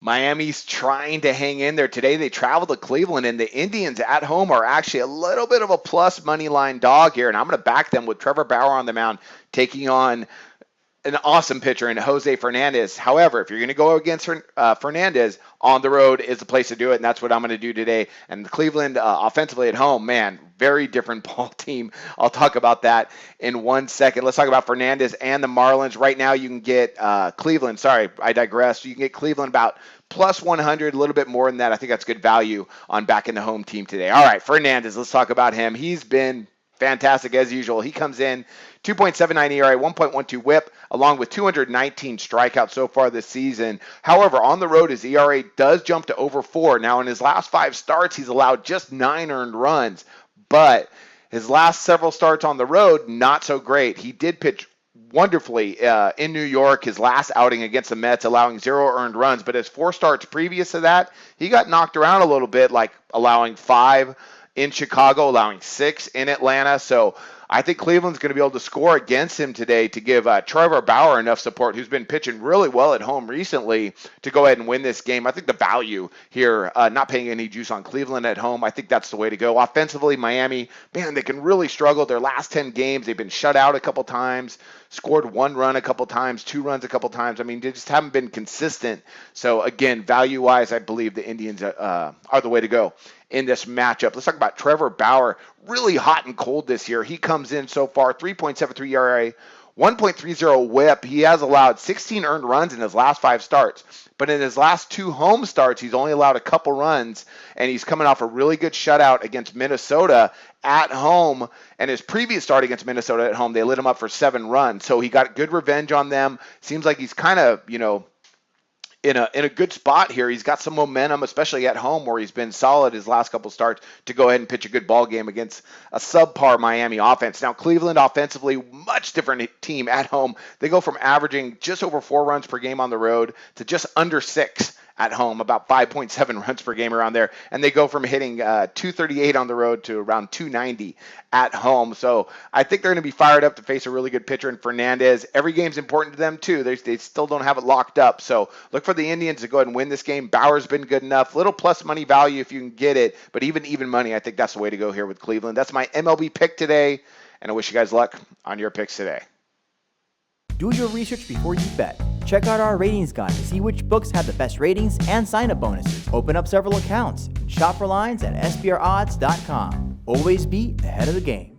Miami's trying to hang in there today. They travel to Cleveland, and the Indians at home are actually a little bit of a plus money line dog here, and I'm going to back them with Trevor Bauer on the mound taking on an awesome pitcher in Jose Fernandez. However, if you're going to go against Fernandez, on the road is the place to do it, and that's what I'm going to do today. And Cleveland offensively at home, man, very different ball team. I'll talk about that in 1 second. Let's talk about Fernandez and the Marlins. Right now you can get Cleveland. Sorry, I digress. You can get Cleveland about plus 100, a little bit more than that. I think that's good value on backing the home team today. All right, Fernandez, let's talk about him. He's been fantastic as usual. He comes in 2.79 ERA, 1.12 WHIP, along with 219 strikeouts so far this season. However, on the road, his ERA does jump to over 4. Now, in his last 5 starts, he's allowed just 9 earned runs, but his last several starts on the road, not so great. He did pitch wonderfully in New York, his last outing against the Mets, allowing 0 earned runs, but his 4 starts previous to that, he got knocked around a little bit, like allowing 5 in Chicago, allowing 6 in Atlanta. So I think Cleveland's going to be able to score against him today to give Trevor Bauer enough support, who's been pitching really well at home recently, to go ahead and win this game. I think the value here, not paying any juice on Cleveland at home, I think that's the way to go. Offensively, Miami, man, they can really struggle. Their last 10 games, they've been shut out a couple times, scored 1 run a couple times, 2 runs a couple times. I mean, they just haven't been consistent. So, again, value-wise, I believe the Indians are the way to go in this matchup. Let's talk about Trevor Bauer, really hot and cold this year. He comes in so far, 3.73 ERA, 1.30 WHIP. He has allowed 16 earned runs in his last 5 starts, but in his last 2 home starts, he's only allowed a couple runs, and he's coming off a really good shutout against Minnesota at home, and his previous start against Minnesota at home, they lit him up for 7 runs, so he got good revenge on them. Seems like he's kind of, in a good spot here. He's got some momentum, especially at home where he's been solid his last couple starts, to go ahead and pitch a good ball game against a subpar Miami offense. Now, Cleveland offensively, much different team at home. They go from averaging just over 4 runs per game on the road to just under 6 at home, about 5.7 runs per game around there. And they go from hitting 238 on the road to around 290 at home. So I think they're going to be fired up to face a really good pitcher in Fernandez. Every game's important to them, too. They still don't have it locked up. So look for the Indians to go ahead and win this game. Bauer's been good enough. Little plus money value if you can get it. But even money, I think that's the way to go here with Cleveland. That's my MLB pick today. And I wish you guys luck on your picks today. Do your research before you bet. Check out our ratings guide to see which books have the best ratings and sign-up bonuses. Open up several accounts and shop for lines at sbrodds.com. Always be ahead of the game.